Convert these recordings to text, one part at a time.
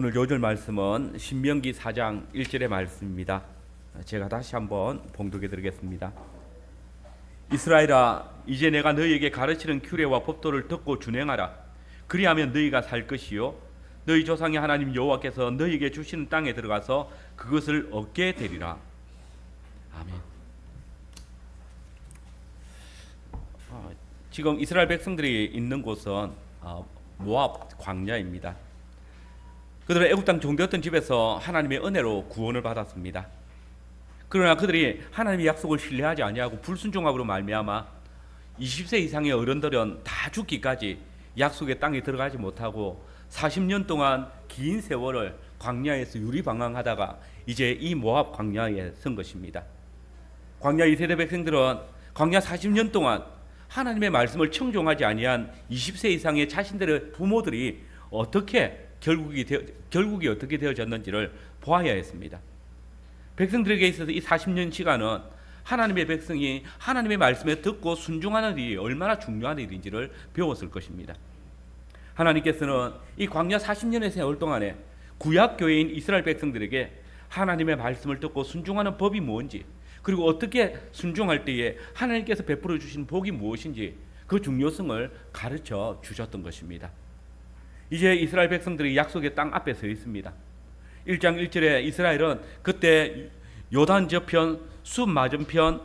오늘 요절 말씀은 신명기 4장 1절의 말씀입니다. 제가 다시 한번 봉독해 드리겠습니다. 이스라엘아, 이제 내가 너희에게 가르치는 규례와 법도를 듣고 준행하라. 그리하면 너희가 살 것이요 너희 조상의 하나님 여호와께서 너희에게 주시는 땅에 들어가서 그것을 얻게 되리라. 아멘. 지금 이스라엘 백성들이 있는 곳은 모압 광야입니다. 그들은 애굽 땅 종되었던 집에서 하나님의 은혜로 구원을 받았습니다. 그러나 그들이 하나님의 약속을 신뢰하지 아니하고 불순종함으로 말미암아 20세 이상의 어른들은 다 죽기까지 약속의 땅에 들어가지 못하고 40년 동안 긴 세월을 광야에서 유리방황하다가 이제 이 모압 광야에 선 것입니다. 광야 2세대 백성들은 광야 40년 동안 하나님의 말씀을 청종하지 아니한 20세 이상의 자신들의 부모들이 결국이 어떻게 되어졌는지를 보아야 했습니다. 백성들에게 있어서 이 40년 시간은 하나님의 백성이 하나님의 말씀에 듣고 순종하는 일이 얼마나 중요한 일인지를 배웠을 것입니다. 하나님께서는 이 광야 40년의 세월 동안에 구약 교회인 이스라엘 백성들에게 하나님의 말씀을 듣고 순종하는 법이 뭔지, 그리고 어떻게 순종할 때에 하나님께서 베풀어 주신 복이 무엇인지 그 중요성을 가르쳐 주셨던 것입니다. 이제 이스라엘 백성들이 약속의 땅 앞에 서 있습니다. 1장 1절에 이스라엘은 그때 요단 저편, 숲 맞은편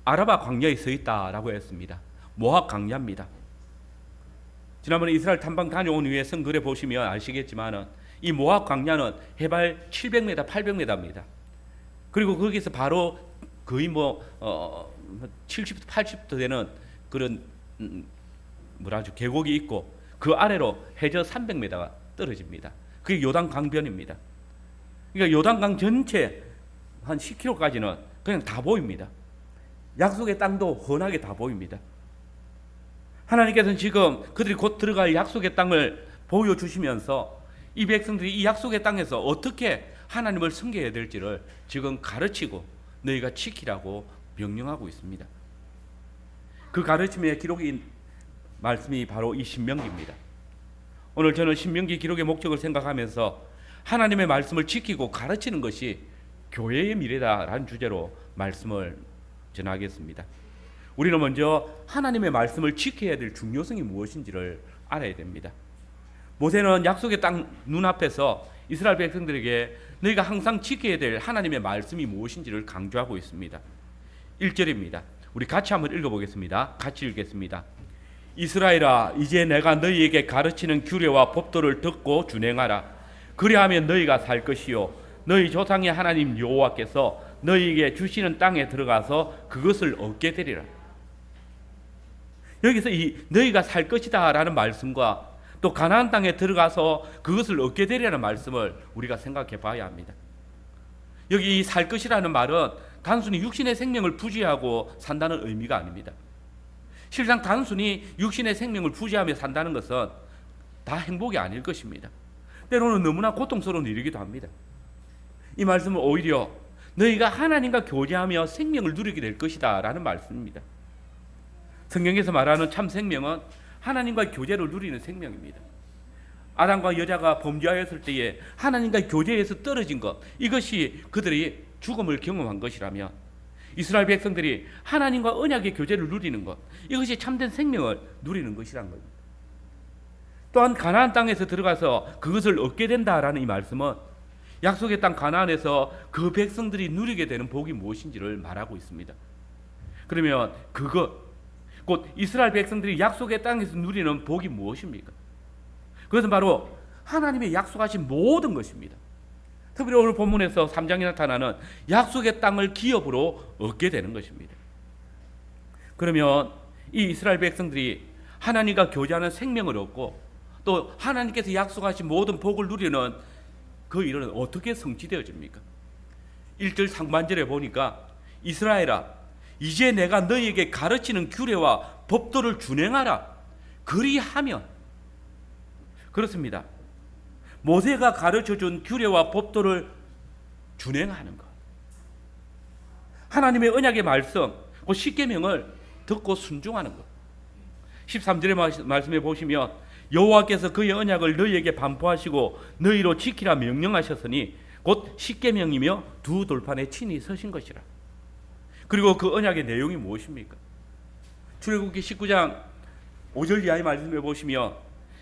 아라바 광야에 서 있다라고 했습니다. 모압 광야입니다. 지난번에 이스라엘 탐방 다녀온 후에 성글에 보시면 아시겠지만 이 모압 광야는 해발 700m, 800m입니다. 그리고 거기서 바로 거의 70, 80도 되는 그런 계곡이 있고 그 아래로 해저 300m가 떨어집니다. 그게 요단 강변입니다. 그러니까 요단강 전체 한 10km까지는 그냥 다 보입니다. 약속의 땅도 훤하게 다 보입니다. 하나님께서는 지금 그들이 곧 들어갈 약속의 땅을 보여주시면서 이 백성들이 이 약속의 땅에서 어떻게 하나님을 섬겨야 될지를 지금 가르치고 너희가 지키라고 명령하고 있습니다. 그 가르침의 기록인 말씀이 바로 이 신명기입니다. 오늘 저는 신명기 기록의 목적을 생각하면서 하나님의 말씀을 지키고 가르치는 것이 교회의 미래다라는 주제로 말씀을 전하겠습니다. 우리는 먼저 하나님의 말씀을 지켜야 될 중요성이 무엇인지를 알아야 됩니다. 모세는 약속의 땅 눈앞에서 이스라엘 백성들에게 너희가 항상 지켜야 될 하나님의 말씀이 무엇인지를 강조하고 있습니다. 1절입니다. 우리 같이 한번 읽어보겠습니다. 같이 읽겠습니다. 이스라엘아, 이제 내가 너희에게 가르치는 규례와 법도를 듣고 준행하라. 그리하면 너희가 살 것이요 너희 조상의 하나님 여호와께서 너희에게 주시는 땅에 들어가서 그것을 얻게 되리라. 여기서 이 너희가 살 것이다 라는 말씀과 또 가나안 땅에 들어가서 그것을 얻게 되리라는 말씀을 우리가 생각해 봐야 합니다. 여기 이 살 것이라는 말은 단순히 육신의 생명을 부지하고 산다는 의미가 아닙니다. 실상 단순히 육신의 생명을 부지하며 산다는 것은 다 행복이 아닐 것입니다. 때로는 너무나 고통스러운 일이기도 합니다. 이 말씀은 오히려 너희가 하나님과 교제하며 생명을 누리게 될 것이다 라는 말씀입니다. 성경에서 말하는 참 생명은 하나님과 교제를 누리는 생명입니다. 아담과 여자가 범죄하였을 때에 하나님과 교제에서 떨어진 것, 이것이 그들이 죽음을 경험한 것이라면 이스라엘 백성들이 하나님과 언약의 교제를 누리는 것, 이것이 참된 생명을 누리는 것이라는 겁니다. 또한 가나안 땅에서 들어가서 그것을 얻게 된다라는 이 말씀은 약속의 땅 가나안에서 그 백성들이 누리게 되는 복이 무엇인지를 말하고 있습니다. 그러면 곧 이스라엘 백성들이 약속의 땅에서 누리는 복이 무엇입니까? 그것은 바로 하나님의 약속하신 모든 것입니다. 특별히 오늘 본문에서 3장에 나타나는 약속의 땅을 기업으로 얻게 되는 것입니다. 그러면 이 이스라엘 백성들이 하나님과 교제하는 생명을 얻고 또 하나님께서 약속하신 모든 복을 누리는 그 일은 어떻게 성취되어집니까? 1절 상반절에 보니까 이스라엘아, 이제 내가 너희에게 가르치는 규례와 법도를 준행하라. 그리하면, 그렇습니다. 모세가 가르쳐준 규례와 법도를 준행하는 것, 하나님의 언약의 말씀, 그 십계명을 듣고 순종하는 것. 13절의 말씀에 보시면 여호와께서 그의 언약을 너희에게 반포하시고 너희로 지키라 명령하셨으니 곧 십계명이며 두 돌판에 친히 서신 것이라. 그리고 그 언약의 내용이 무엇입니까? 출애굽기 19장 5절 이하의 말씀을 보시면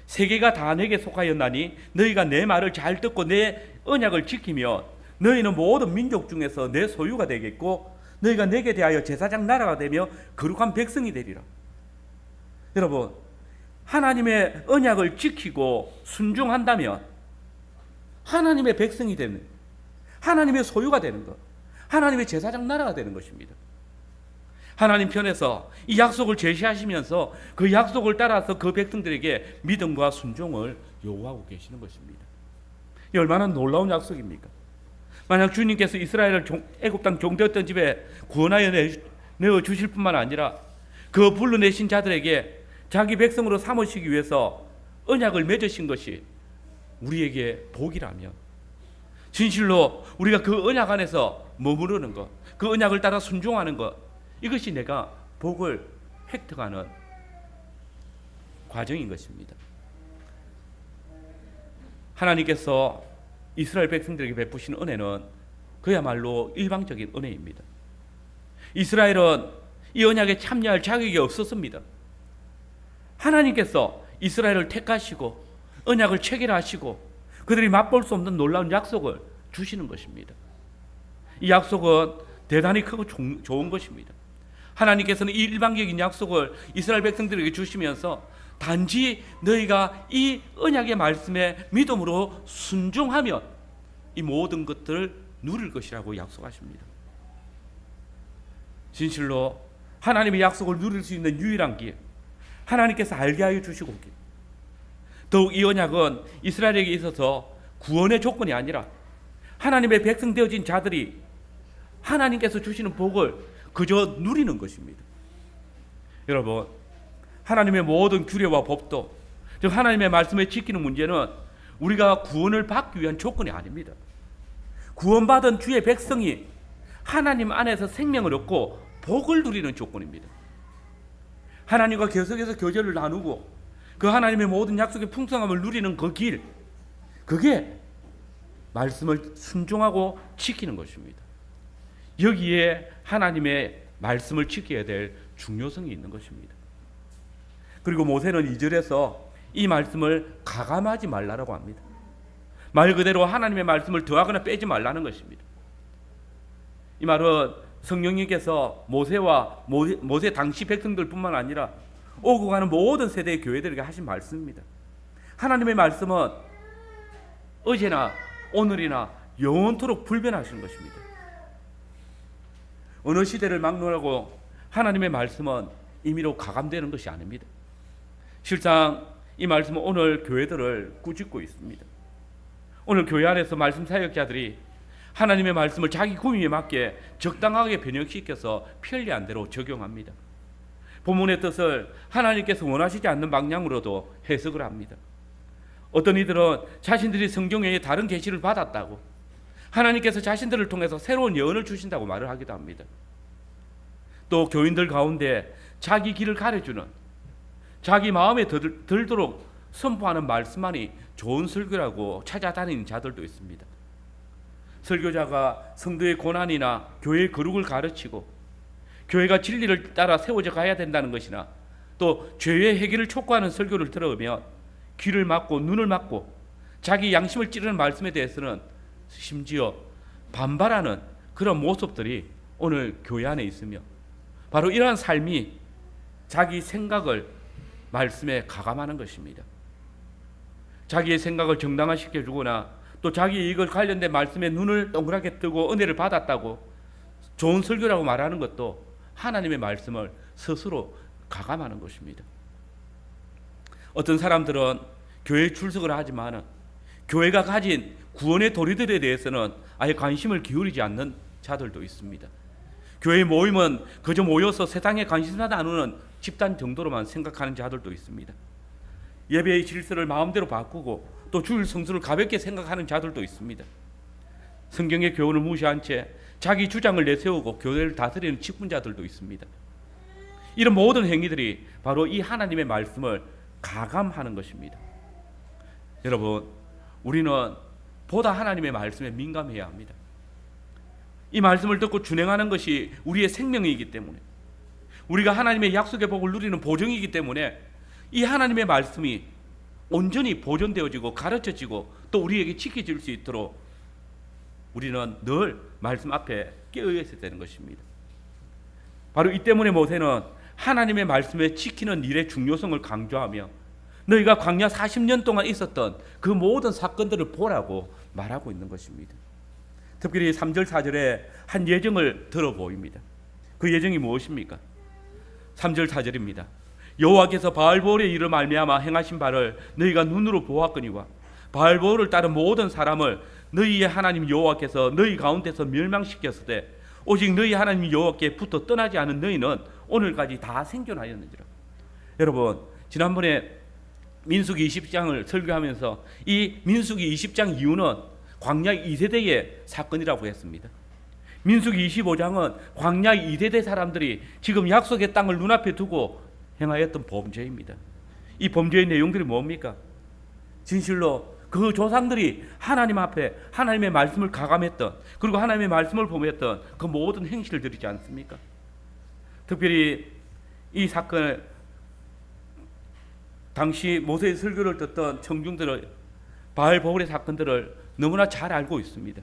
세계가 다 내게 속하였나니 너희가 내 말을 잘 듣고 내 언약을 지키면 너희는 모든 민족 중에서 내 소유가 되겠고 너희가 내게 대하여 제사장 나라가 되며 거룩한 백성이 되리라. 여러분, 하나님의 언약을 지키고 순종한다면 하나님의 백성이 되는, 하나님의 소유가 되는 것, 하나님의 제사장 나라가 되는 것입니다. 하나님 편에서 이 약속을 제시하시면서 그 약속을 따라서 그 백성들에게 믿음과 순종을 요구하고 계시는 것입니다. 이 얼마나 놀라운 약속입니까? 만약 주님께서 이스라엘을 애굽 땅 종되었던 집에 구원하여 내어 주실 뿐만 아니라 그 불러내신 자들에게 자기 백성으로 삼으시기 위해서 언약을 맺으신 것이 우리에게 복이라면, 진실로 우리가 그 언약 안에서 머무르는 것, 그 언약을 따라 순종하는 것, 이것이 내가 복을 획득하는 과정인 것입니다. 하나님께서 이스라엘 백성들에게 베푸신 은혜는 그야말로 일방적인 은혜입니다. 이스라엘은 이 언약에 참여할 자격이 없었습니다. 하나님께서 이스라엘을 택하시고 언약을 체결하시고 그들이 맛볼 수 없는 놀라운 약속을 주시는 것입니다. 이 약속은 대단히 크고 좋은 것입니다. 하나님께서는 이 일방적인 약속을 이스라엘 백성들에게 주시면서 단지 너희가 이 언약의 말씀에 믿음으로 순종하면 이 모든 것들을 누릴 것이라고 약속하십니다. 진실로 하나님의 약속을 누릴 수 있는 유일한 길, 하나님께서 알게 하여 주시고, 더욱 이 언약은 이스라엘에게 있어서 구원의 조건이 아니라 하나님의 백성 되어진 자들이 하나님께서 주시는 복을 그저 누리는 것입니다. 여러분, 하나님의 모든 규례와 법도, 즉 하나님의 말씀을 지키는 문제는 우리가 구원을 받기 위한 조건이 아닙니다. 구원받은 주의 백성이 하나님 안에서 생명을 얻고 복을 누리는 조건입니다. 하나님과 계속해서 교제를 나누고 그 하나님의 모든 약속의 풍성함을 누리는 그 길, 그게 말씀을 순종하고 지키는 것입니다. 여기에 하나님의 말씀을 지켜야 될 중요성이 있는 것입니다. 그리고 모세는 2절에서 이 말씀을 가감하지 말라라고 합니다. 말 그대로 하나님의 말씀을 더하거나 빼지 말라는 것입니다. 이 말은 성령님께서 모세와 모세 당시 백성들뿐만 아니라 오고 가는 모든 세대의 교회들에게 하신 말씀입니다. 하나님의 말씀은 어제나 오늘이나 영원토록 불변하신 것입니다. 어느 시대를 막론하고 하나님의 말씀은 임의로 가감되는 것이 아닙니다. 실상 이 말씀은 오늘 교회들을 꾸짖고 있습니다. 오늘 교회 안에서 말씀 사역자들이 하나님의 말씀을 자기 구미에 맞게 적당하게 변형시켜서 편리한 대로 적용합니다. 본문의 뜻을 하나님께서 원하시지 않는 방향으로도 해석을 합니다. 어떤 이들은 자신들이 성경 외에 다른 계시를 받았다고, 하나님께서 자신들을 통해서 새로운 예언을 주신다고 말을 하기도 합니다. 또 교인들 가운데 자기 길을 가려주는, 자기 마음에 들도록 선포하는 말씀만이 좋은 설교라고 찾아다니는 자들도 있습니다. 설교자가 성도의 고난이나 교회의 거룩을 가르치고 교회가 진리를 따라 세워져 가야 된다는 것이나 또 죄의 해결을 촉구하는 설교를 들어오면 귀를 막고 눈을 막고 자기 양심을 찌르는 말씀에 대해서는 심지어 반발하는 그런 모습들이 오늘 교회 안에 있으며, 바로 이러한 삶이 자기 생각을 말씀에 가감하는 것입니다. 자기의 생각을 정당화시켜주거나 또 자기 이익을 관련된 말씀에 눈을 동그랗게 뜨고 은혜를 받았다고 좋은 설교라고 말하는 것도 하나님의 말씀을 스스로 가감하는 것입니다. 어떤 사람들은 교회에 출석을 하지만 교회가 가진 구원의 도리들에 대해서는 아예 관심을 기울이지 않는 자들도 있습니다. 교회 모임은 그저 모여서 세상에 관심사 나누는 집단 정도로만 생각하는 자들도 있습니다. 예배의 질서를 마음대로 바꾸고 또 주일 성수를 가볍게 생각하는 자들도 있습니다. 성경의 교훈을 무시한 채 자기 주장을 내세우고 교회를 다스리는 직분자들도 있습니다. 이런 모든 행위들이 바로 이 하나님의 말씀을 가감하는 것입니다. 여러분, 우리는 보다 하나님의 말씀에 민감해야 합니다. 이 말씀을 듣고 준행하는 것이 우리의 생명이기 때문에, 우리가 하나님의 약속의 복을 누리는 보증이기 때문에 이 하나님의 말씀이 온전히 보존되어지고 가르쳐지고 또 우리에게 지켜질 수 있도록 우리는 늘 말씀 앞에 깨어 있어야 되는 것입니다. 바로 이 때문에 모세는 하나님의 말씀에 지키는 일의 중요성을 강조하며 너희가 광야 40년 동안 있었던 그 모든 사건들을 보라고 말하고 있는 것입니다. 특별히 3절 4절에 한 예정을 들어 보입니다. 그 예정이 무엇입니까? 3절 4절입니다. 여호와께서 바알보올의 일을 말미암아 행하신 바를 너희가 눈으로 보았거니와 바알보올을 따른 모든 사람을 너희의 하나님 여호와께서 너희 가운데서 멸망시켰으되 오직 너희 하나님 여호와께 붙어 떠나지 않은 너희는 오늘까지 다 생존하였는지라. 여러분, 지난번에 민수기 20장을 설교하면서 이 민수기 20장 이후는 광야 2세대의 사건이라고 했습니다. 민수기 25장은 광야 2세대 사람들이 지금 약속의 땅을 눈앞에 두고 행하였던 범죄입니다. 이 범죄의 내용들이 뭡니까? 진실로 그 조상들이 하나님 앞에 하나님의 말씀을 가감했던, 그리고 하나님의 말씀을 범했던 그 모든 행실들이지 않습니까? 특별히 이 사건을 당시 모세의 설교를 듣던 청중들은 바알보올의 사건들을 너무나 잘 알고 있습니다.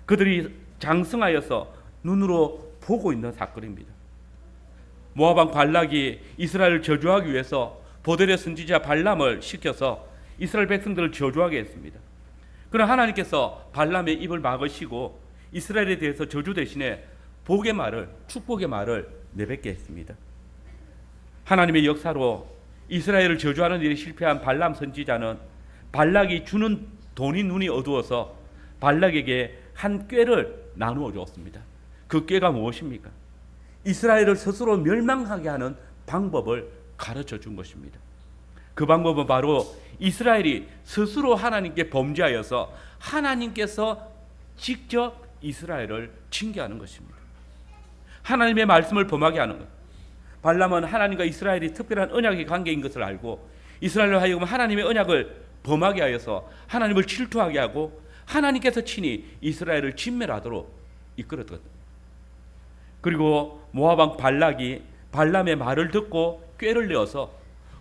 그들이 장성하여서 눈으로 보고 있는 사건입니다. 모압 왕 발락이 이스라엘을 저주하기 위해서 보델의 선지자 발람을 시켜서 이스라엘 백성들을 저주하게 했습니다. 그러나 하나님께서 발람의 입을 막으시고 이스라엘에 대해서 저주 대신에 복의 말을, 축복의 말을 내뱉게 했습니다. 하나님의 역사로 이스라엘을 저주하는 일이 실패한 발람 선지자는 발락이 주는 돈이 눈이 어두워서 발락에게 한 꾀를 나누어 주었습니다. 그 꾀가 무엇입니까? 이스라엘을 스스로 멸망하게 하는 방법을 가르쳐 준 것입니다. 그 방법은 바로 이스라엘이 스스로 하나님께 범죄하여서 하나님께서 직접 이스라엘을 징계하는 것입니다. 하나님의 말씀을 범하게 하는 것. 발람은 하나님과 이스라엘이 특별한 언약의 관계인 것을 알고 이스라엘로 하여금 하나님의 언약을 범하게 하여서 하나님을 질투하게 하고 하나님께서 친히 이스라엘을 진멸하도록 이끌었거든요. 그리고 모압 왕 발락이 발람의 말을 듣고 꾀를 내어서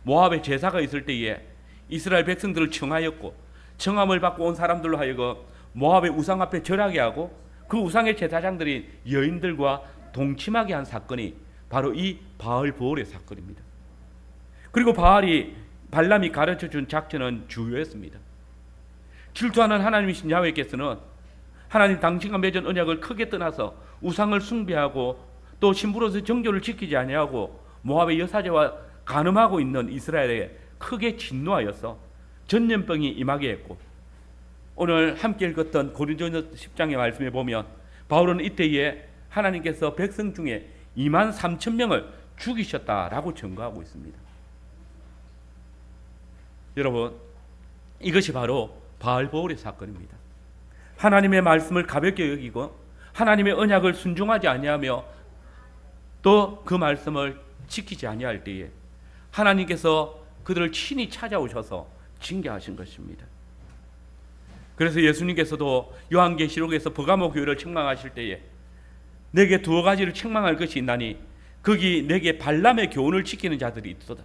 모압에 제사가 있을 때에 이스라엘 백성들을 청하였고 청함을 받고 온 사람들로 하여금 모압의 우상 앞에 절하게 하고 그 우상의 제사장들인 여인들과 동침하게 한 사건이 바로 이 바알보올의 사건입니다. 그리고 발람이 가르쳐준 작전은 주요했습니다. 질투하는 하나님이신 야훼께서는 하나님 당신과 맺은 언약을 크게 떠나서 우상을 숭배하고 또 신부로서 정교를 지키지 아니하고 모압의 여사제와 간음하고 있는 이스라엘에 크게 진노하여서 전염병이 임하게 했고, 오늘 함께 읽었던 고린도전서 10장의 말씀에 보면 바울은 이때에 하나님께서 백성 중에 23,000명을 죽이셨다라고 증거하고 있습니다. 여러분, 이것이 바로 바알보올의 사건입니다. 하나님의 말씀을 가볍게 여기고 하나님의 언약을 순종하지 아니하며 또 그 말씀을 지키지 아니할 때에 하나님께서 그들을 친히 찾아오셔서 징계하신 것입니다. 그래서 예수님께서도 요한계시록에서 버가모 교회를 책망하실 때에 내게 두어 가지를 책망할 것이 있나니 거기 내게 발람의 교훈을 지키는 자들이 있도다.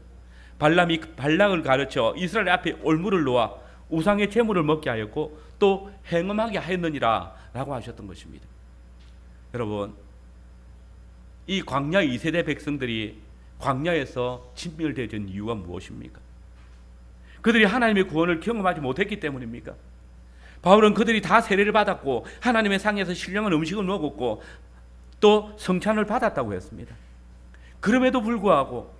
발람이 발락을 가르쳐 이스라엘 앞에 올무를 놓아 우상의 제물을 먹게 하였고 또 행음하게 하였느니라 라고 하셨던 것입니다. 여러분, 이 광야 2세대 백성들이 광야에서 진멸되어진 이유가 무엇입니까? 그들이 하나님의 구원을 경험하지 못했기 때문입니까? 바울은 그들이 다 세례를 받았고 하나님의 상에서 신령한 음식을 먹었고 또 성찬을 받았다고 했습니다. 그럼에도 불구하고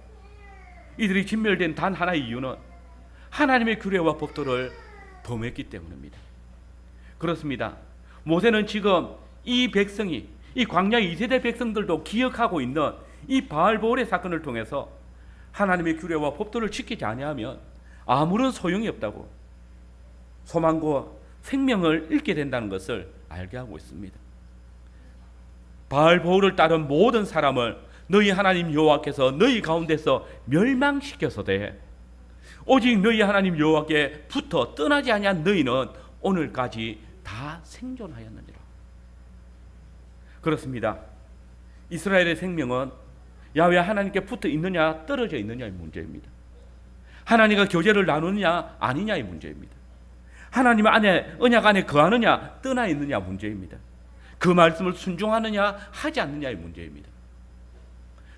이들이 진멸된 단 하나의 이유는 하나님의 규례와 법도를 범했기 때문입니다. 그렇습니다. 모세는 지금 이 백성이, 이 광야 2세대 백성들도 기억하고 있는 이 바알보올의 사건을 통해서 하나님의 규례와 법도를 지키지 아니하면 아무런 소용이 없다고, 소망과 생명을 잃게 된다는 것을 알게 하고 있습니다. 바알보올을 따른 모든 사람을 너희 하나님 여호와께서 너희 가운데서 멸망시켜서되 오직 너희 하나님 여호와께 붙어 떠나지 아니한 너희는 오늘까지 다 생존하였느니라. 그렇습니다. 이스라엘의 생명은 야훼 하나님께 붙어 있느냐 떨어져 있느냐의 문제입니다. 하나님과 교제를 나누느냐 아니냐의 문제입니다. 하나님 안에 언약 안에 거하느냐 떠나 있느냐 문제입니다. 그 말씀을 순종하느냐 하지 않느냐의 문제입니다.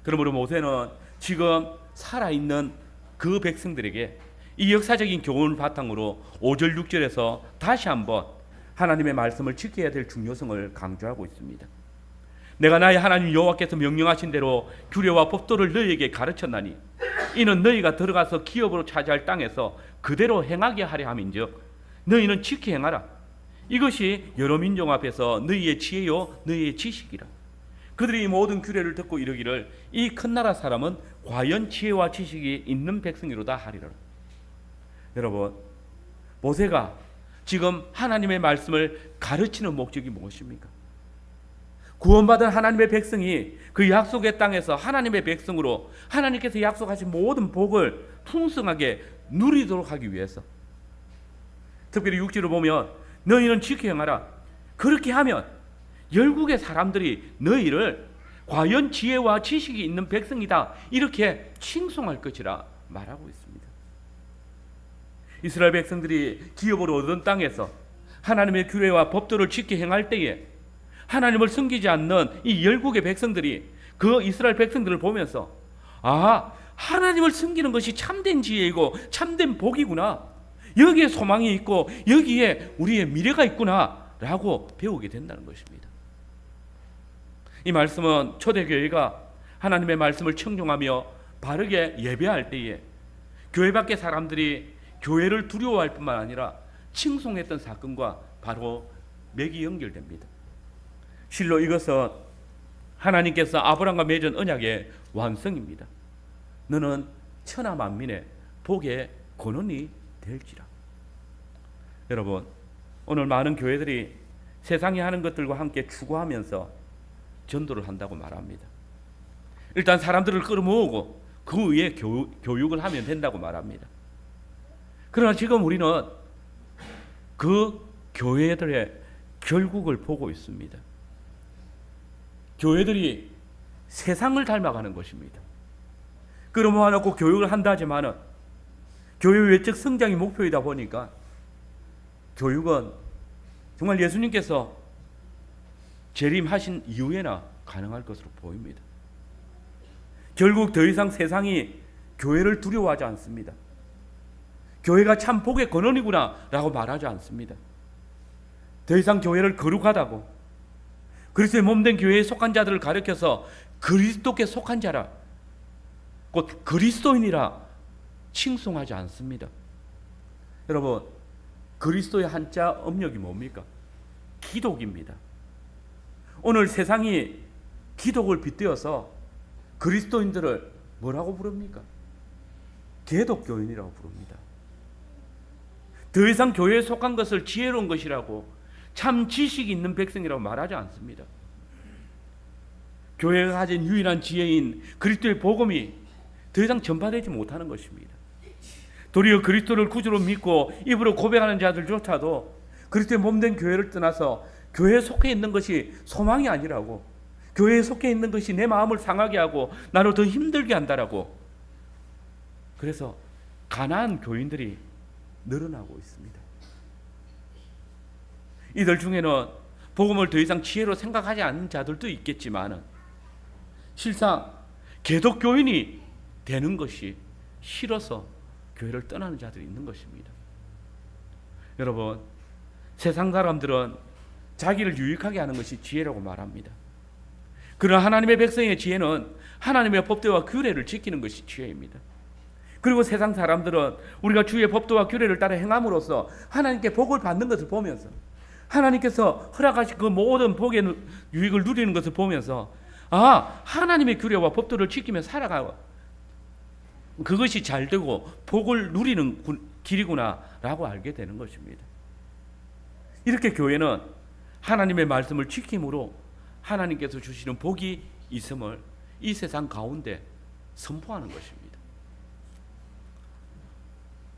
그러므로 모세는 지금 살아있는 그 백성들에게 이 역사적인 교훈을 바탕으로 5절 6절에서 다시 한번 하나님의 말씀을 지켜야 될 중요성을 강조하고 있습니다. 내가 나의 하나님 여호와께서 명령하신 대로 규례와 법도를 너희에게 가르쳤나니 이는 너희가 들어가서 기업으로 차지할 땅에서 그대로 행하게 하려 함인즉 너희는 지키 행하라. 이것이 여러 민족 앞에서 너희의 지혜요 너희의 지식이라. 그들이 이 모든 규례를 듣고 이르기를 이 큰 나라 사람은 과연 지혜와 지식이 있는 백성이로다 하리라. 여러분, 모세가 지금 하나님의 말씀을 가르치는 목적이 무엇입니까? 구원받은 하나님의 백성이 그 약속의 땅에서 하나님의 백성으로 하나님께서 약속하신 모든 복을 풍성하게 누리도록 하기 위해서, 특별히 6절을 보면 너희는 지켜 행하라. 그렇게 하면 열국의 사람들이 너희를 과연 지혜와 지식이 있는 백성이다 이렇게 칭송할 것이라 말하고 있습니다. 이스라엘 백성들이 기업으로 얻은 땅에서 하나님의 규례와 법도를 지켜 행할 때에 하나님을 섬기지 않는 이 열국의 백성들이 그 이스라엘 백성들을 보면서 아, 하나님을 섬기는 것이 참된 지혜이고 참된 복이구나, 여기에 소망이 있고 여기에 우리의 미래가 있구나 라고 배우게 된다는 것입니다. 이 말씀은 초대교회가 하나님의 말씀을 청종하며 바르게 예배할 때에 교회 밖의 사람들이 교회를 두려워할 뿐만 아니라 칭송했던 사건과 바로 맥이 연결됩니다. 실로 이것은 하나님께서 아브라함과 맺은 언약의 완성입니다. 너는 천하 만민의 복의 근원이 될지라. 여러분, 오늘 많은 교회들이 세상이 하는 것들과 함께 추구하면서 전도를 한다고 말합니다. 일단 사람들을 끌어모으고 그 위에 교육을 하면 된다고 말합니다. 그러나 지금 우리는 그 교회들의 결국을 보고 있습니다. 교회들이 세상을 닮아가는 것입니다. 끌어모아놓고 교육을 한다 하지만은 교회 외적 성장이 목표이다 보니까 교육은 정말 예수님께서 재림하신 이후에나 가능할 것으로 보입니다. 결국 더 이상 세상이 교회를 두려워하지 않습니다. 교회가 참 복의 근원이구나 라고 말하지 않습니다. 더 이상 교회를 거룩하다고, 그리스도의 몸된 교회에 속한 자들을 가리켜서 그리스도께 속한 자라, 곧 그리스도인이라 칭송하지 않습니다. 여러분, 그리스도의 한자 음력이 뭡니까? 기독입니다. 오늘 세상이 기독을 빗대어서 그리스도인들을 뭐라고 부릅니까? 개독교인이라고 부릅니다. 더 이상 교회에 속한 것을 지혜로운 것이라고, 참 지식이 있는 백성이라고 말하지 않습니다. 교회가 가진 유일한 지혜인 그리스도의 복음이 더 이상 전파되지 못하는 것입니다. 도리어 그리스도를 구주로 믿고 입으로 고백하는 자들조차도 그리스도의 몸된 교회를 떠나서 교회에 속해 있는 것이 소망이 아니라고, 교회에 속해 있는 것이 내 마음을 상하게 하고 나를 더 힘들게 한다라고, 그래서 가난한 교인들이 늘어나고 있습니다. 이들 중에는 복음을 더 이상 지혜로 생각하지 않는 자들도 있겠지만 실상 개독교인이 되는 것이 싫어서 교회를 떠나는 자들이 있는 것입니다. 여러분, 세상 사람들은 자기를 유익하게 하는 것이 지혜라고 말합니다. 그러나 하나님의 백성의 지혜는 하나님의 법도와 규례를 지키는 것이 지혜입니다. 그리고 세상 사람들은 우리가 주의 법도와 규례를 따라 행함으로써 하나님께 복을 받는 것을 보면서, 하나님께서 허락하신 그 모든 복의 유익을 누리는 것을 보면서 아, 하나님의 규례와 법도를 지키며 살아가고 그것이 잘되고 복을 누리는 길이구나 라고 알게 되는 것입니다. 이렇게 교회는 하나님의 말씀을 지킴으로 하나님께서 주시는 복이 있음을 이 세상 가운데 선포하는 것입니다.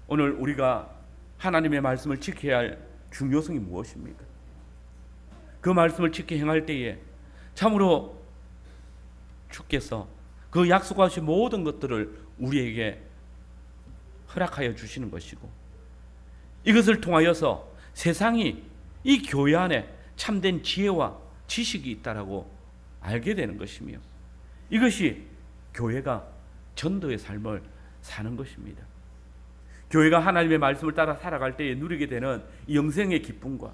오늘 우리가 하나님의 말씀을 지켜야 할 중요성이 무엇입니까? 그 말씀을 지켜 행할 때에 참으로 주께서 그 약속하신 모든 것들을 우리에게 허락하여 주시는 것이고, 이것을 통하여서 세상이 이 교회 안에 참된 지혜와 지식이 있다라고 알게 되는 것이며, 이것이 교회가 전도의 삶을 사는 것입니다. 교회가 하나님의 말씀을 따라 살아갈 때에 누리게 되는 영생의 기쁨과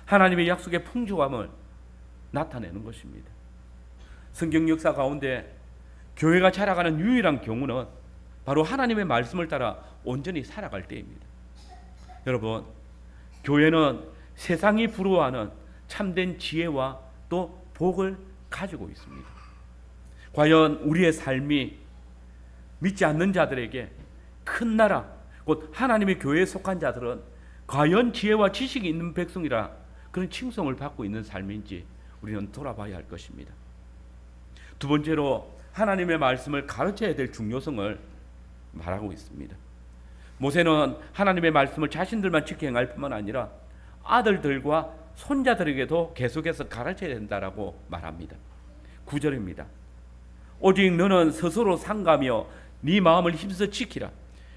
하나님의 약속의 풍족함을 나타내는 것입니다. 성경 역사 가운데 교회가 자라가는 유일한 경우는 바로 하나님의 말씀을 따라 온전히 살아갈 때입니다. 여러분, 교회는 세상이 부러워하는 참된 지혜와 또 복을 가지고 있습니다. 과연 우리의 삶이 믿지 않는 자들에게 큰 나라, 곧 하나님의 교회에 속한 자들은 과연 지혜와 지식이 있는 백성이라 그런 칭송을 받고 있는 삶인지 우리는 돌아봐야 할 것입니다. 두 번째로 하나님의 말씀을 가르쳐야 될 중요성을 말하고 있습니다. 모세는 하나님의 말씀을 자신들만 지켜 행할 뿐만 아니라 아들들과 손자들에게도 계속해서 가르쳐야 된다라고 말합니다. 9절입니다. 오직 너는 스스로 상가며 네 마음을 힘써 지키라.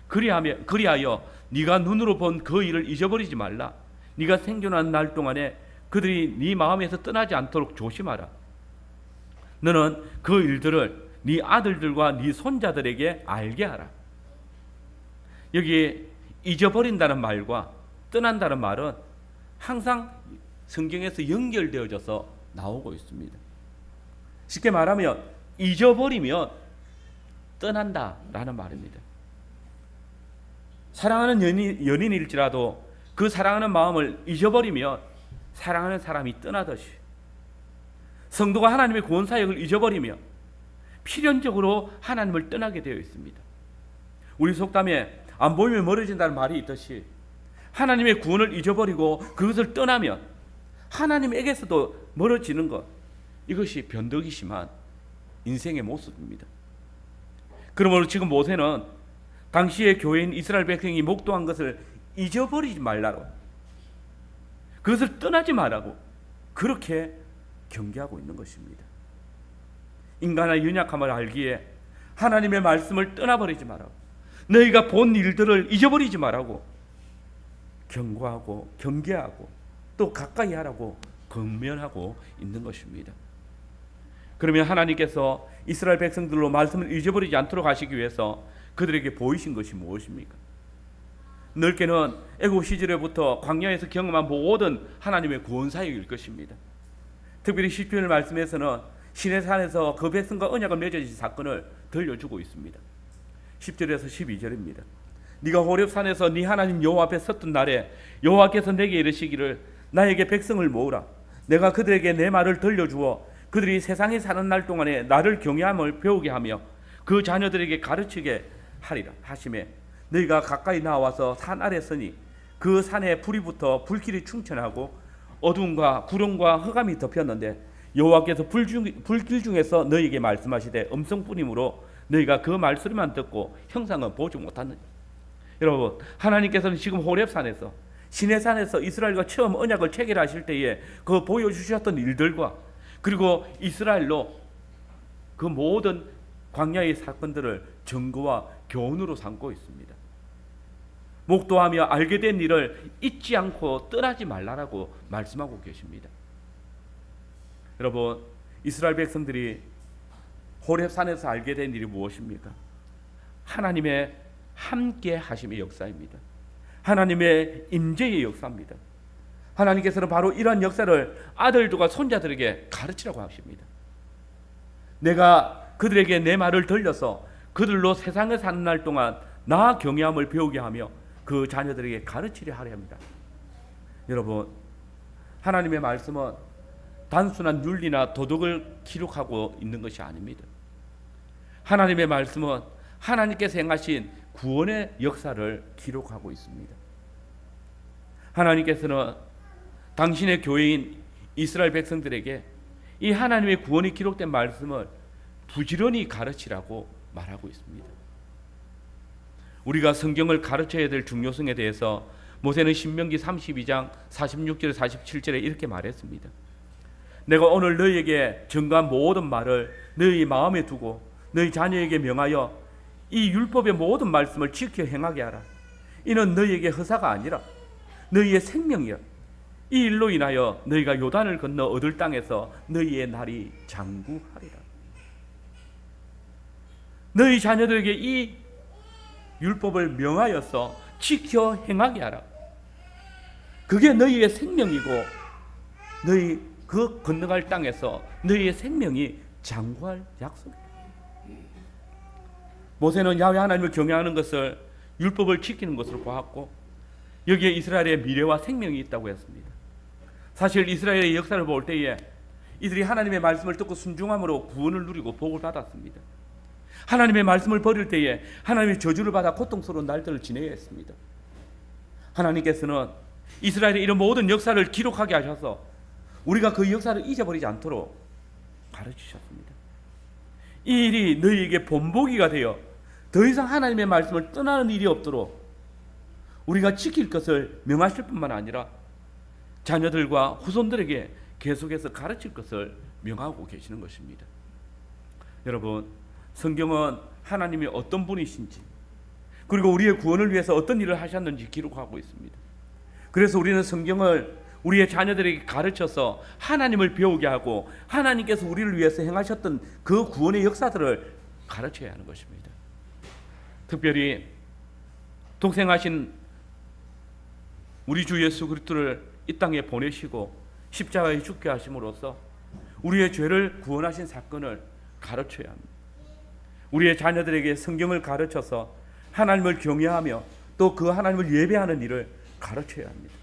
그리하여 네가 눈으로 본 그 일을 잊어버리지 말라. 네가 생존한 날 동안에 그들이 네 마음에서 떠나지 않도록 조심하라. 너는 그 일들을 네 아들들과 네 손자들에게 알게 하라. 여기 잊어버린다는 말과 떠난다는 말은 항상 성경에서 연결되어져서 나오고 있습니다. 쉽게 말하면 잊어버리면 떠난다라는 말입니다. 사랑하는 연인일지라도 그 사랑하는 마음을 잊어버리면 사랑하는 사람이 떠나듯이, 성도가 하나님의 구원 사역을 잊어버리면 필연적으로 하나님을 떠나게 되어 있습니다. 우리 속담에 안 보이면 멀어진다는 말이 있듯이 하나님의 구원을 잊어버리고 그것을 떠나면 하나님에게서도 멀어지는 것, 이것이 변덕이 심한 인생의 모습입니다. 그러므로 지금 모세는 당시의 교회인 이스라엘 백성이 목도한 것을 잊어버리지 말라고, 그것을 떠나지 말라고 그렇게 경계하고 있는 것입니다. 인간의 연약함을 알기에 하나님의 말씀을 떠나버리지 말라고, 너희가 본 일들을 잊어버리지 말라고 경고하고 경계하고 또 가까이 하라고 권면하고 있는 것입니다. 그러면 하나님께서 이스라엘 백성들로 말씀을 잊어버리지 않도록 하시기 위해서 그들에게 보이신 것이 무엇입니까? 넓게는 애국 시절에부터 광야에서 경험한 모든 하나님의 구원 사역일 것입니다. 특별히 시편의 말씀에서는 시내산에서 그 백성과 언약을 맺어진 사건을 들려주고 있습니다. 10절에서 12절입니다. 네가 호렙산에서 네 하나님 여호와 앞에 섰던 날에 여호와께서 내게 이르시기를 나에게 백성을 모으라. 내가 그들에게 내 말을 들려주어 그들이 세상에 사는 날 동안에 나를 경외함을 배우게 하며 그 자녀들에게 가르치게 하리라 하시매, 너희가 가까이 나와서 산 아래 서니 그 산에 불이 붙어 불길이 충천하고 어둠과 구름과 흑암이 덮였는데 여호와께서 불길 중에서 너희에게 말씀하시되 음성뿐이므로 너희가 그 말소리만 듣고 형상은 보지 못하느니. 여러분, 하나님께서는 지금 호렙산에서 시내산에서 이스라엘과 처음 언약을 체결하실 때에 그 보여주셨던 일들과 그리고 이스라엘로 그 모든 광야의 사건들을 증거와 교훈으로 삼고 있습니다. 목도하며 알게 된 일을 잊지 않고 떠나지 말라라고 말씀하고 계십니다. 여러분, 이스라엘 백성들이 호렙산에서 알게 된 일이 무엇입니까? 하나님의 함께 하심의 역사입니다. 하나님의 임재의 역사입니다. 하나님께서는 바로 이런 역사를 아들들과 손자들에게 가르치라고 하십니다. 내가 그들에게 내 말을 들려서 그들로 세상에 사는 날 동안 나 경외함을 배우게 하며 그 자녀들에게 가르치려 하려 합니다. 여러분, 하나님의 말씀은 단순한 윤리나 도덕을 기록하고 있는 것이 아닙니다. 하나님의 말씀은 하나님께서 행하신 구원의 역사를 기록하고 있습니다. 하나님께서는 당신의 교회인 이스라엘 백성들에게 이 하나님의 구원이 기록된 말씀을 부지런히 가르치라고 말하고 있습니다. 우리가 성경을 가르쳐야 될 중요성에 대해서 모세는 신명기 32장 46절 47절에 이렇게 말했습니다. 내가 오늘 너희에게 전가한 모든 말을 너희 마음에 두고 너희 자녀에게 명하여 이 율법의 모든 말씀을 지켜 행하게 하라. 이는 너희에게 허사가 아니라 너희의 생명이라. 이 일로 인하여 너희가 요단을 건너 얻을 땅에서 너희의 날이 장구하리라. 너희 자녀들에게 이 율법을 명하여서 지켜 행하게 하라. 그게 너희의 생명이고 너희 그 건너갈 땅에서 너희의 생명이 장구할 약속이다. 모세는 야훼 하나님을 경외하는 것을 율법을 지키는 것으로 보았고 여기에 이스라엘의 미래와 생명이 있다고 했습니다. 사실 이스라엘의 역사를 볼 때에 이들이 하나님의 말씀을 듣고 순종함으로 구원을 누리고 복을 받았습니다. 하나님의 말씀을 버릴 때에 하나님의 저주를 받아 고통스러운 날들을 지내야 했습니다. 하나님께서는 이스라엘의 이런 모든 역사를 기록하게 하셔서 우리가 그 역사를 잊어버리지 않도록 가르치셨습니다. 이 일이 너희에게 본보기가 되어 더 이상 하나님의 말씀을 떠나는 일이 없도록 우리가 지킬 것을 명하실 뿐만 아니라 자녀들과 후손들에게 계속해서 가르칠 것을 명하고 계시는 것입니다. 여러분, 성경은 하나님이 어떤 분이신지 그리고 우리의 구원을 위해서 어떤 일을 하셨는지 기록하고 있습니다. 그래서 우리는 성경을 우리의 자녀들에게 가르쳐서 하나님을 배우게 하고 하나님께서 우리를 위해서 행하셨던 그 구원의 역사들을 가르쳐야 하는 것입니다. 특별히 독생하신 우리 주 예수 그리스도를 이 땅에 보내시고 십자가에 죽게 하심으로써 우리의 죄를 구원하신 사건을 가르쳐야 합니다. 우리의 자녀들에게 성경을 가르쳐서 하나님을 경외하며 또 그 하나님을 예배하는 일을 가르쳐야 합니다.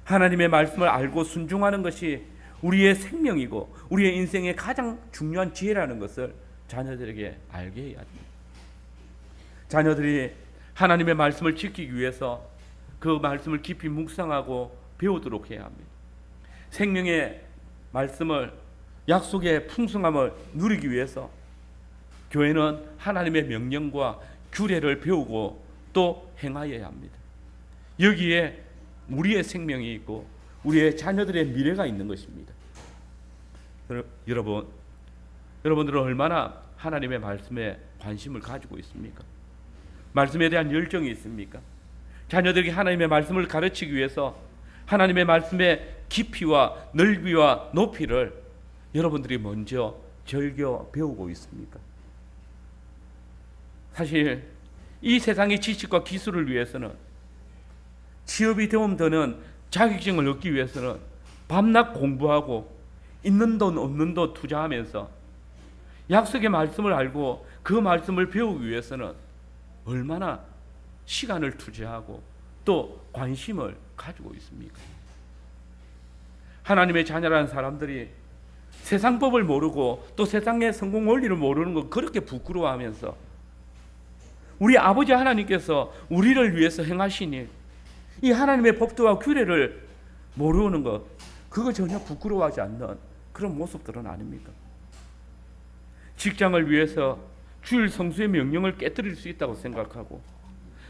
하나님의 말씀을 알고 순종하는 것이 우리의 생명이고 우리의 인생의 가장 중요한 지혜라는 것을 자녀들에게 알게 해야 합니다. 자녀들이 하나님의 말씀을 지키기 위해서 그 말씀을 깊이 묵상하고 배우도록 해야 합니다. 생명의 말씀을 약속의 풍성함을 누리기 위해서 교회는 하나님의 명령과 규례를 배우고 또 행하여야 합니다. 여기에 우리의 생명이 있고 우리의 자녀들의 미래가 있는 것입니다. 여러분들은 얼마나 하나님의 말씀에 관심을 가지고 있습니까? 말씀에 대한 열정이 있습니까? 자녀들에게 하나님의 말씀을 가르치기 위해서 하나님의 말씀의 깊이와 넓이와 높이를 여러분들이 먼저 즐겨 배우고 있습니까? 사실 이 세상의 지식과 기술을 위해서는 취업이 되면 더는 자격증을 얻기 위해서는 밤낮 공부하고 있는 돈 없는 돈 투자하면서 약속의 말씀을 알고 그 말씀을 배우기 위해서는 얼마나 시간을 투자하고 또 관심을 가지고 있습니까? 하나님의 자녀라는 사람들이 세상 법을 모르고 또 세상의 성공 원리를 모르는 거 그렇게 부끄러워하면서 우리 아버지 하나님께서 우리를 위해서 행하신 일, 이 하나님의 법도와 규례를 모르는 것, 그거 전혀 부끄러워하지 않는 그런 모습들은 아닙니까? 직장을 위해서 주일 성수의 명령을 깨뜨릴 수 있다고 생각하고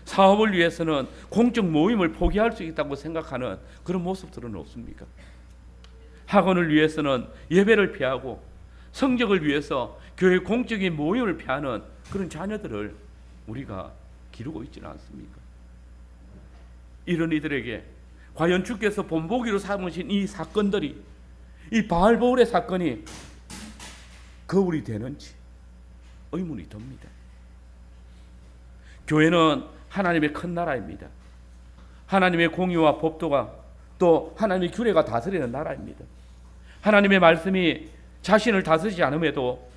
사업을 위해서는 공적 모임을 포기할 수 있다고 생각하는 그런 모습들은 없습니까? 학원을 위해서는 예배를 피하고 성적을 위해서 교회 공적인 모임을 피하는 그런 자녀들을 우리가 기르고 있지는 않습니까? 이런 이들에게 과연 주께서 본보기로 삼으신 이 사건들이, 이 바알보울의 사건이 거울이 되는지 의문이 듭니다. 교회는 하나님의 큰 나라입니다. 하나님의 공의와 법도가 또 하나님의 규례가 다스리는 나라입니다. 하나님의 말씀이 자신을 다스리지 않음에도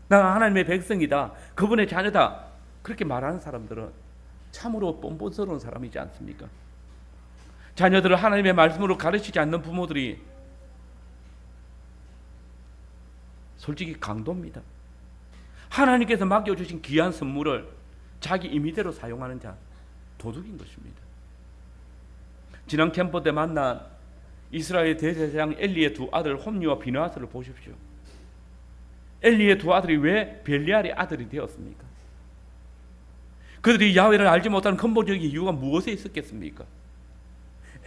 나 하나님의 백성이다, 그분의 자녀다, 그렇게 말하는 사람들은 참으로 뻔뻔스러운 사람이지 않습니까? 자녀들을 하나님의 말씀으로 가르치지 않는 부모들이 솔직히 강도입니다. 하나님께서 맡겨주신 귀한 선물을 자기 임의대로 사용하는 자, 도둑인 것입니다. 지난 캠프 때 만난 이스라엘 대제사장 엘리의 두 아들 홈리와 비느하스를 보십시오. 엘리의 두 아들이 왜 벨리알의 아들이 되었습니까? 그들이 야훼를 알지 못하는 근본적인 이유가 무엇에 있었겠습니까?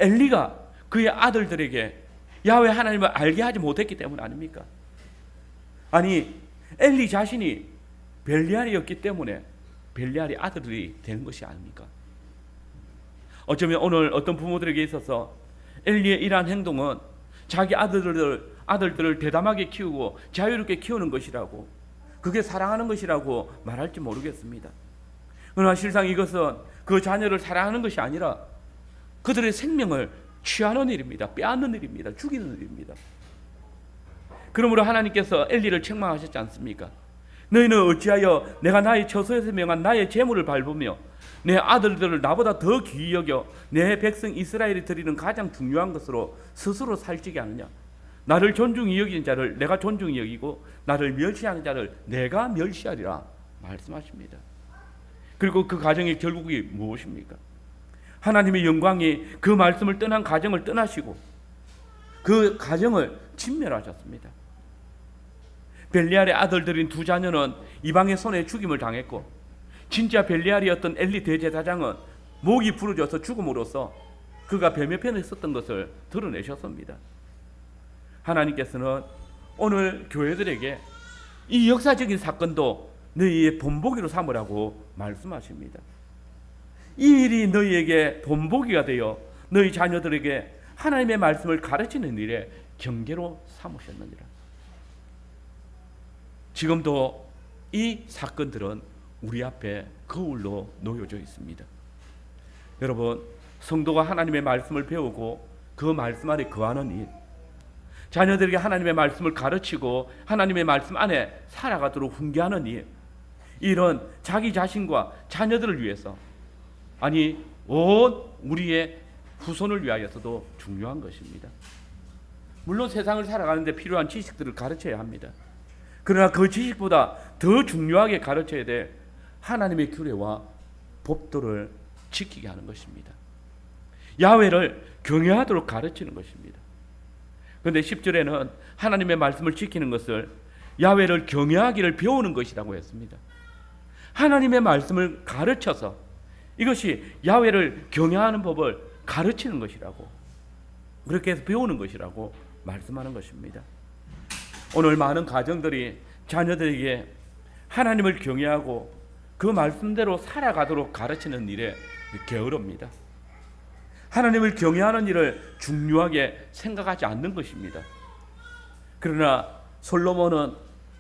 엘리가 그의 아들들에게 야훼 하나님을 알게 하지 못했기 때문 아닙니까? 아니, 엘리 자신이 벨리알이었기 때문에 벨리알이 아들들이 되는 것이 아닙니까? 어쩌면 오늘 어떤 부모들에게 있어서 엘리의 이러한 행동은 자기 아들들을 대담하게 키우고 자유롭게 키우는 것이라고, 그게 사랑하는 것이라고 말할지 모르겠습니다. 그러나 실상 이것은 그 자녀를 사랑하는 것이 아니라 그들의 생명을 취하는 일입니다. 빼앗는 일입니다. 죽이는 일입니다. 그러므로 하나님께서 엘리를 책망하셨지 않습니까? 너희는 어찌하여 내가 나의 처소에서 명한 나의 재물을 밟으며 내 아들들을 나보다 더 귀히 여겨 내 백성 이스라엘이 드리는 가장 중요한 것으로 스스로 살찌게 하느냐? 나를 존중히 여기는 자를 내가 존중히 여기고 나를 멸시하는 자를 내가 멸시하리라 말씀하십니다. 그리고 그 가정의 결국이 무엇입니까? 하나님의 영광이 그 말씀을 떠난 가정을 떠나시고 그 가정을 진멸하셨습니다. 벨리알의 아들들인 두 자녀는 이방의 손에 죽임을 당했고, 진짜 벨리알이었던 엘리 대제사장은 목이 부러져서 죽음으로써 그가 뱀의 편에 있었던 것을 드러내셨습니다. 하나님께서는 오늘 교회들에게 이 역사적인 사건도 너희의 본보기로 삼으라고 말씀하십니다. 이 일이 너희에게 본보기가 되어 너희 자녀들에게 하나님의 말씀을 가르치는 일에 경계로 삼으셨느니라. 지금도 이 사건들은 우리 앞에 거울로 놓여져 있습니다. 여러분, 성도가 하나님의 말씀을 배우고 그 말씀 안에 거하는 일, 자녀들에게 하나님의 말씀을 가르치고 하나님의 말씀 안에 살아가도록 훈계하는 일, 이런 자기 자신과 자녀들을 위해서, 아니 온 우리의 후손을 위하여서도 중요한 것입니다. 물론 세상을 살아가는데 필요한 지식들을 가르쳐야 합니다. 그러나 그 지식보다 더 중요하게 가르쳐야 될 하나님의 규례와 법도를 지키게 하는 것입니다. 야훼를 경외하도록 가르치는 것입니다. 그런데 10절에는 하나님의 말씀을 지키는 것을 야훼를 경외하기를 배우는 것이라고 했습니다. 하나님의 말씀을 가르쳐서 이것이 야훼를 경외하는 법을 가르치는 것이라고, 그렇게 해서 배우는 것이라고 말씀하는 것입니다. 오늘 많은 가정들이 자녀들에게 하나님을 경외하고 그 말씀대로 살아가도록 가르치는 일에 게으릅니다. 하나님을 경외하는 일을 중요하게 생각하지 않는 것입니다. 그러나 솔로몬은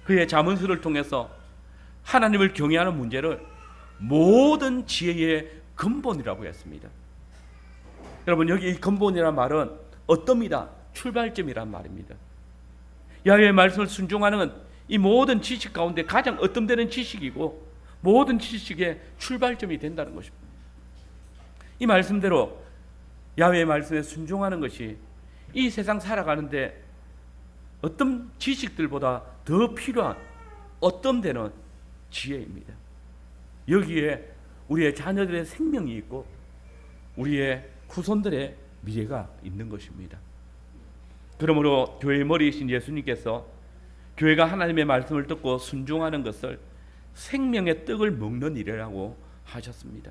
그의 잠언서를 통해서 하나님을 경외하는 문제를 모든 지혜의 근본이라고 했습니다. 여러분, 여기 이 근본이란 말은 어떠입니다. 출발점이란 말입니다. 야훼의 말씀을 순종하는 이 모든 지식 가운데 가장 어뜸되는 지식이고 모든 지식의 출발점이 된다는 것입니다. 이 말씀대로 야훼의 말씀에 순종하는 것이 이 세상 살아가는데 어떤 지식들보다 더 필요한 어뜸되는 지혜입니다. 여기에 우리의 자녀들의 생명이 있고 우리의 후손들의 미래가 있는 것입니다. 그러므로 교회의 머리이신 예수님께서 교회가 하나님의 말씀을 듣고 순종하는 것을 생명의 떡을 먹는 일이라고 하셨습니다.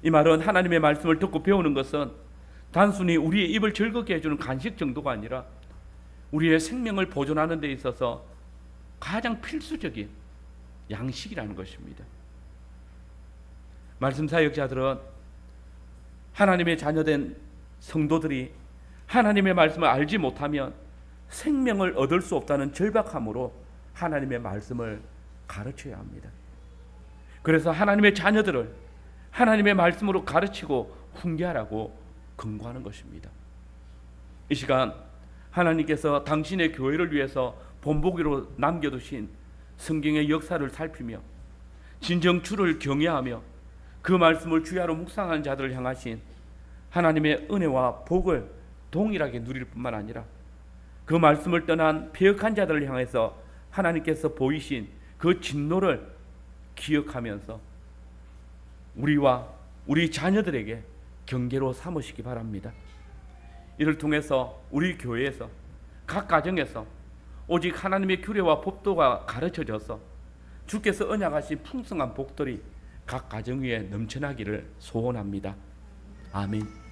이 말은 하나님의 말씀을 듣고 배우는 것은 단순히 우리의 입을 즐겁게 해주는 간식 정도가 아니라 우리의 생명을 보존하는 데 있어서 가장 필수적인 양식이라는 것입니다. 말씀 사역자들은 하나님의 자녀된 성도들이 하나님의 말씀을 알지 못하면 생명을 얻을 수 없다는 절박함으로 하나님의 말씀을 가르쳐야 합니다. 그래서 하나님의 자녀들을 하나님의 말씀으로 가르치고 훈계하라고 권고하는 것입니다. 이 시간 하나님께서 당신의 교회를 위해서 본보기로 남겨두신 성경의 역사를 살피며 진정 주를 경외하며 그 말씀을 주야로 묵상하는 자들을 향하신 하나님의 은혜와 복을 동일하게 누릴 뿐만 아니라 그 말씀을 떠난 패역한 자들을 향해서 하나님께서 보이신 그 진노를 기억하면서 우리와 우리 자녀들에게 경계로 삼으시기 바랍니다. 이를 통해서 우리 교회에서 각 가정에서 오직 하나님의 규례와 법도가 가르쳐져서 주께서 언약하신 풍성한 복들이 각 가정 위에 넘쳐나기를 소원합니다. 아멘.